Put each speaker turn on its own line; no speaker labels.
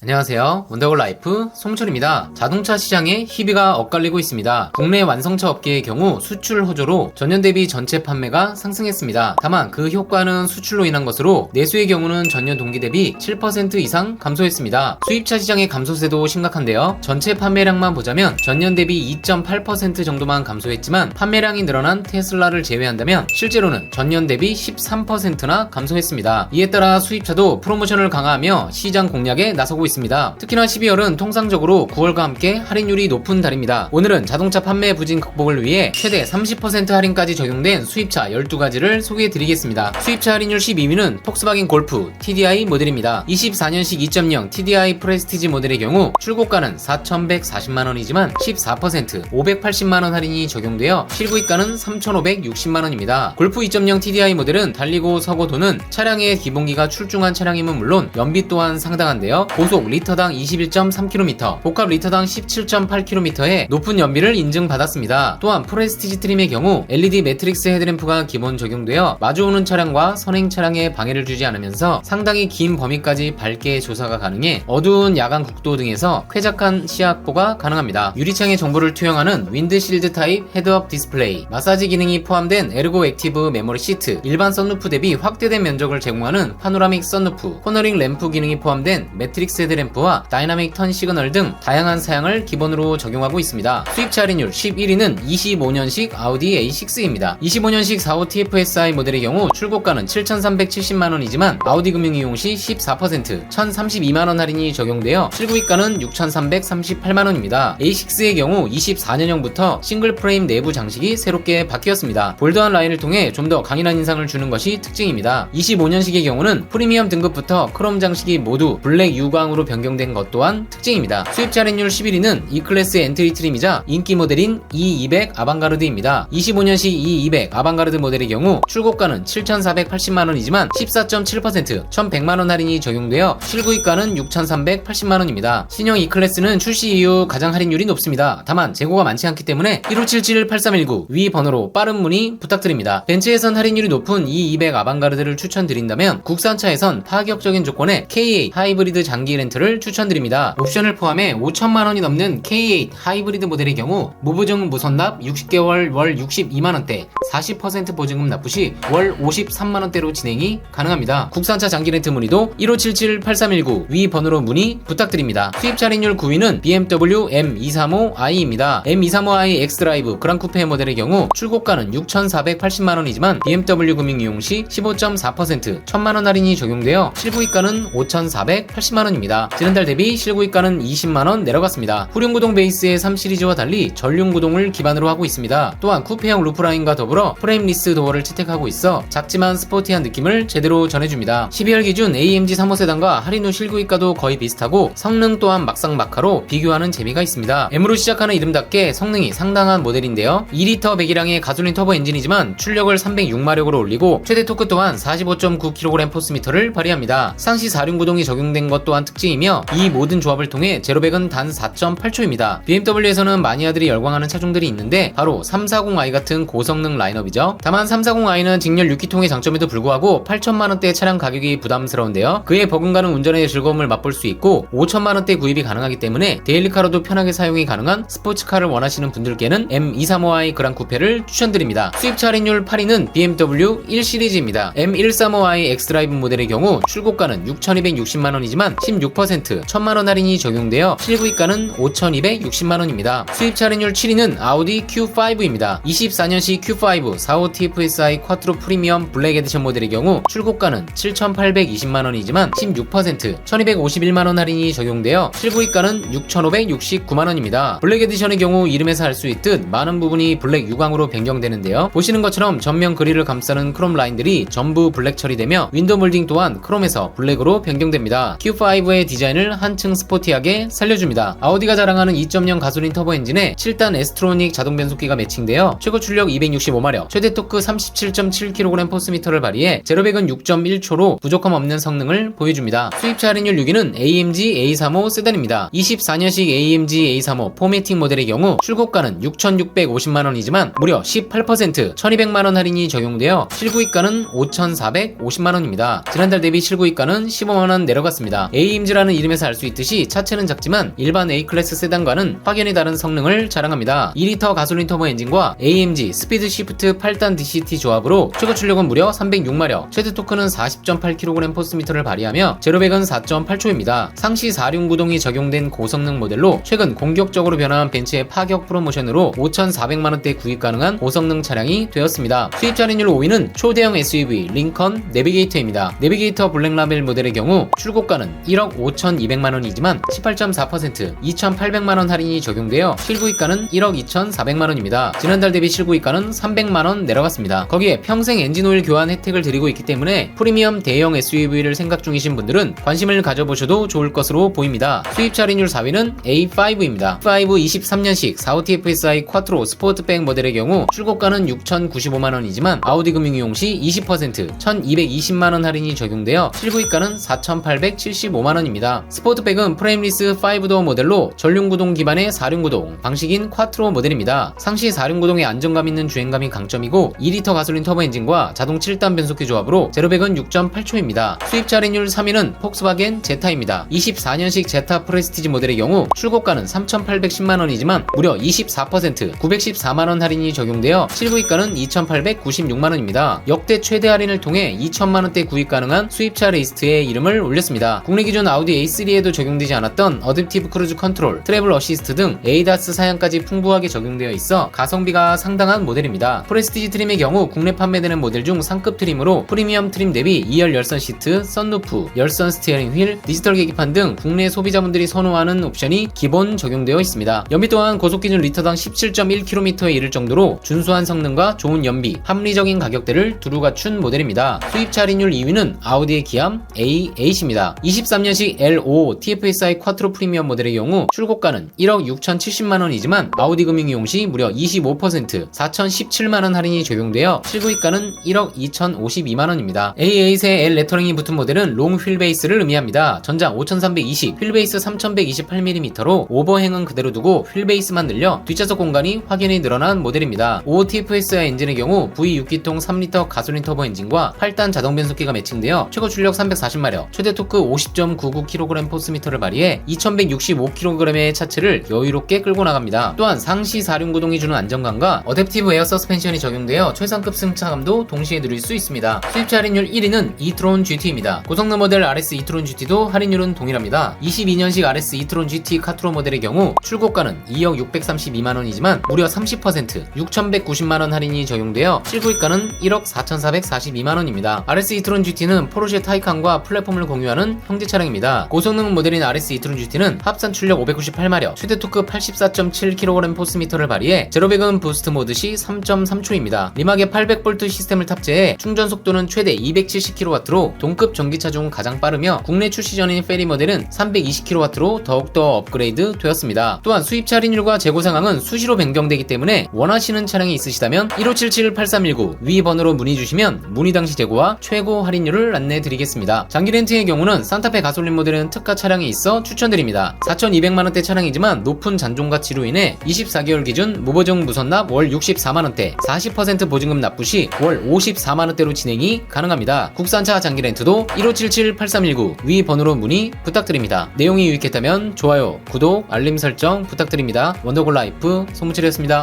안녕하세요. 원더걸라이프 송철입니다. 자동차 시장에 희비가 엇갈리고 있습니다. 국내 완성차 업계의 경우 수출 호조로 전년 대비 전체 판매가 상승했습니다. 다만 그 효과는 수출로 인한 것으로 내수의 경우는 전년 동기 대비 7% 이상 감소했습니다. 수입차 시장의 감소세도 심각한데요. 전체 판매량만 보자면 전년 대비 2.8% 정도만 감소했지만 판매량이 늘어난 테슬라를 제외한다면 실제로는 전년 대비 13%나 감소했습니다. 이에 따라 수입차도 프로모션을 강화하며 시장 공략에 나서고 있습니다. 특히나 12월은 통상적으로 9월과 함께 할인율이 높은 달입니다. 오늘은 자동차 판매 부진 극복을 위해 최대 30% 할인까지 적용된 수입차 12가지를 소개해드리겠습니다. 수입차 할인율 12위는 폭스바겐 골프 TDI 모델입니다. 24년식 2.0 TDI 프레스티지 모델의 경우 출고가는 4,140만원이지만 14% 580만원 할인이 적용되어 실구입가는 3,560만원입니다. 골프 2.0 TDI 모델은 달리고 서고 도는 차량의 기본기가 출중한 차량임은 물론 연비 또한 상당한데요. 고속 리터당 21.3km, 복합 리터당 17.8km의 높은 연비를 인증받았습니다. 또한 프레스티지 트림의 경우 LED 매트릭스 헤드램프가 기본 적용되어 마주오는 차량과 선행 차량에 방해를 주지 않으면서 상당히 긴 범위까지 밝게 조사가 가능해 어두운 야간 국도 등에서 쾌적한 시야 확보가 가능합니다. 유리창에 정보를 투영하는 윈드실드 타입 헤드업 디스플레이, 마사지 기능이 포함된 에르고 액티브 메모리 시트, 일반 썬루프 대비 확대된 면적을 제공하는 파노라믹 썬루프, 코너링 램프 기능이 포함된 매트릭스 헤드램프와 다이나믹 턴 시그널 등 다양한 사양을 기본으로 적용하고 있습니다. 수입차 할인율 11위는 25년식 아우디 A6입니다. 25년식 45 TFSI 모델의 경우 출고가는 7,370만원이지만 아우디 금융 이용 시 14% 1,032만원 할인이 적용되어 실구입가는 6,338만원입니다. A6의 경우 24년형부터 싱글 프레임 내부 장식이 새롭게 바뀌었습니다. 볼드한 라인을 통해 좀 더 강인한 인상을 주는 것이 특징입니다. 25년식의 경우는 프리미엄 등급부터 크롬 장식이 모두 블랙 유광으로 변경된 것 또한 특징입니다. 수입차 할인율 11위는 E클래스 엔트리 트림이자 인기 모델인 E200 아방가르드입니다. 25년식 E200 아방가르드 모델의 경우 출고가는 7,480만원이지만 14.7% 1,100만원 할인이 적용되어 실구입가는 6,380만원입니다. 신형 E클래스는 출시 이후 가장 할인율이 높습니다. 다만 재고가 많지 않기 때문에 1577-8319 위 번호로 빠른 문의 부탁드립니다. 벤츠에선 할인율이 높은 E200 아방가르드를 추천드린다면 국산차에선 파격적인 조건의 K8 하이브리드 장기 렌트를 추천드립니다. 옵션을 포함해 5천만원이 넘는 K8 하이브리드 모델의 경우 무보증 무선납 60개월 월 62만원대 40% 보증금 납부 시 월 53만원대로 진행이 가능합니다. 국산차 장기 렌트 문의도 1577-8319 위 번호로 문의 부탁드립니다. 수입차 할인율 9위는 BMW M235i입니다. M235i 엑스드라이브 그랑쿠페 모델의 경우 출고가는 6,480만원이지만 BMW 금융 이용 시 15.4% 1,000만원 할인이 적용되어 실구입가는 5,480만원입니다. 지난달 대비 실구입가는 20만원 내려갔습니다. 후륜구동 베이스의 3시리즈와 달리 전륜구동을 기반으로 하고 있습니다. 또한 쿠페형 루프라인과 더불어 프레임리스 도어를 채택하고 있어 작지만 스포티한 느낌을 제대로 전해줍니다. 12월 기준 AMG 3호 세단과 할인 후 실구입가도 거의 비슷하고 성능 또한 막상막하로 비교하는 재미가 있습니다. M으로 시작하는 이름답게 성능이 상당한 모델인데요. 2리터 배기량의 가솔린 터보 엔진이지만 출력을 306마력으로 올리고 최대 토크 또한 45.9kg 포스미터를 발휘합니다. 상시 4륜구동이 적용된 것 또한 특징이며 이 모든 조합을 통해 제로백은 단 4.8초입니다. BMW에서는 마니아들이 열광하는 차종들이 있는데 바로 340i 같은 고성능 라인업이죠. 다만 340i는 직렬 6기통의 장점에도 불구하고 8천만원대 차량 가격이 부담스러운데요. 그에 버금가는 운전의 즐거움을 맛볼 수 있고 5천만원대 구입이 가능하기 때문에 데일리카로도 편하게 사용이 가능한 스포츠카를 원하시는 분들께는 M235i 그랑쿠페를 추천드립니다. 수입차 할인율 8위는 BMW 1시리즈입니다. M135i 엑스드라이브 모델의 경우 출고가는 6,260만원이지만 16% 1,000만원 할인이 적용되어 실구입가는 5,260만원입니다. 수입차 할인율 7위는 아우디 Q5입니다. 24년식 Q5 45 TFSI 쿼트로 프리미엄 블랙 에디션 모델의 경우 출고가는 7,820만원이지만 16% 1,251만원 할인이 적용되어 실구입가는 6,569만원입니다. 블랙 에디션의 경우 이름에서 알 수 있듯 많은 부분이 블랙 유광으로 변경되는데요. 보시는 것처럼 전면 그릴을 감싸는 크롬 라인들이 전부 블랙 처리되며 윈도우 몰딩 또한 크롬에서 블랙으로 변경됩니다. Q5의 디자인을 한층 스포티하게 살려줍니다. 아우디가 자랑하는 2.0 가솔린 터보 엔진에 7단 에스트로닉 자동 변속기가 매칭되어 최고 출력 265마력, 최대 토크 37.7kg 포스미터를 발휘해 제로백은 6.1초로 부족함 없는 성능을 보여줍니다. 수입차 할인율 6위는 AMG A35 세단입니다. 24년식 AMG A35 포매팅 모델의 경우 출고가는 6,650만원이지만 무려 18% 1,200만원 할인이 적용되어 실구입가는 5,450만원입니다. 지난달 대비 실구입가는 15만원 내려갔습니다. AMG 레인지라는 이름에서 알 수 있듯이 차체는 작지만 일반 A클래스 세단과는 확연히 다른 성능을 자랑합니다. 2리터 가솔린 터보 엔진과 AMG 스피드 시프트 8단 DCT 조합으로 최고 출력은 무려 306마력, 최대 토크는 40.8kgpm를 발휘하며 제로백은 4.8초입니다. 상시 4륜구동이 적용된 고성능 모델로 최근 공격적으로 변화한 벤츠의 파격 프로모션으로 5,400만원대 구입 가능한 고성능 차량이 되었습니다. 수입자 할인율 5위는 초대형 SUV 링컨 내비게이터입니다. 내비게이터 블랙라벨 모델의 경우 출고가는 1억 5,200만원이지만 18.4% 2,800만원 할인이 적용되어 실구입가는 1억 2,400만원입니다. 지난달 대비 실구입가는 300만원 내려갔습니다. 거기에 평생 엔진오일 교환 혜택을 드리고 있기 때문에 프리미엄 대형 SUV를 생각 중이신 분들은 관심을 가져보셔도 좋을 것으로 보입니다. 수입차 할인율 4위는 A5입니다. 5 23년식 45TFSI 쿼트로 스포트백 모델의 경우 출고가는 6,095만원이지만 아우디 금융 이용 시 20% 1,220만원 할인이 적용되어 실구입가는 4,875만원입니다. 스포트백은 프레임리스 5도어 모델로 전륜구동 기반의 4륜구동 방식인 쿼트로 모델입니다. 상시 4륜구동의 안정감 있는 주행감이 강점이고 2리터 가솔린 터보 엔진과 자동 7단 변속기 조합으로 제로백은 6.8초입니다. 수입차 할인율 3위는 폭스바겐 제타입니다. 24년식 제타 프레스티지 모델의 경우 출고가는 3,810만원이지만 무려 24% 914만원 할인이 적용되어 실구입가는 2,896만원입니다. 역대 최대 할인을 통해 2,000만원대 구입 가능한 수입차 레이스트에 이름을 올렸습니다. 국내 기준 아우디 A3에도 적용되지 않았던 어댑티브 크루즈 컨트롤, 트래블 어시스트 등 ADAS 사양까지 풍부하게 적용되어 있어 가성비가 상당한 모델입니다. 프레스티지 트림의 경우 국내 판매되는 모델 중 상급 트림으로 프리미엄 트림 대비 2열 열선 시트, 썬루프, 열선 스티어링 휠, 디지털 계기판 등 국내 소비자분들이 선호하는 옵션이 기본 적용되어 있습니다. 연비 또한 고속기준 리터당 17.1km에 이를 정도로 준수한 성능과 좋은 연비, 합리적인 가격대를 두루 갖춘 모델입니다. 수입차 할인율 2위는 아우디의 기암 A8입니다. 23년식 L5 TFSI 쿼트로 프리미엄 모델의 경우 출고가는 1억 6,070만원이지만 아우디 금융 이용 시 무려 25% 4,017만원 할인이 적용되어 실구입가는 1억 2,052만원입니다. A8의 L 레터링이 붙은 모델은 롱 휠베이스를 의미합니다. 전장 5,320, 휠베이스 3,128mm로 오버행은 그대로 두고 휠베이스만 늘려 뒷좌석 공간이 확연히 늘어난 모델입니다. 5 TFSI 엔진의 경우 V6기통 3리터 가솔린 터보 엔진과 8단 자동 변속기가 매칭되어 최고 출력 340마력, 최대 토크 50.99kgpm를 발휘해 2,165kg의 차체를 여유롭게 끌고 나갑니다. 또한 상시 4륜구동이 주는 안정감과 어댑티브 에어 서스펜션이 적용되어 최상급 승차감도 동시에 누릴 수 있습니다. 수입차 할인율 1위는 이트론 GT입니다. 고성능 모델 RS 이트론 GT도 할인율은 동일합니다. 22년식 RS 이트론 GT 카트로 모델의 경우 출고가는 2억 632만원이지만 무려 30% 6,190만원 할인이 적용되어 실구입가는 1억 4,442만원입니다. RS 이트론 GT는 포르쉐 타이칸과 플랫폼을 공유하는 형제 차량입니다. 고성능 모델인 RS 이트론 GT는 합산 출력 598마력, 최대 토크 84.7kgpm를 발휘해 제로백은 부스트 모드 시 3.3초입니다. 리막에 800V 시스템을 탑재해 충전 속도는 최대 270kW로 동급 전기차 중 가장 빠르며 국내 출시 전인 페리 모델은 320kW로 더욱더 업그레이드 되었습니다. 또한 수입차 할인율과 재고 상황은 수시로 변경되기 때문에 원하시는 차량이 있으시다면 1577-8319 위 번호로 문의 주시면 문의 당시 재고와 최고 할인율을 안내 드리겠습니다. 장기 렌트의 경우는 산타페 가솔린 모델은 특가 차량이 있어 추천드립니다. 4,200만원대 차량이지만 높은 잔존 가치로 인해 24개월 기준 무보증 무선납 월 64만원대 40% 보증금 납부 시 월 54만원대로 진행이 가능합니다. 국산차 장기 렌트도 1577-8319 위 번호로 문의 부탁드립니다. 내용이 유익했다면 좋아요, 구독, 알림 설정 부탁드립니다. 원더골 라이프 송무철이었습니다.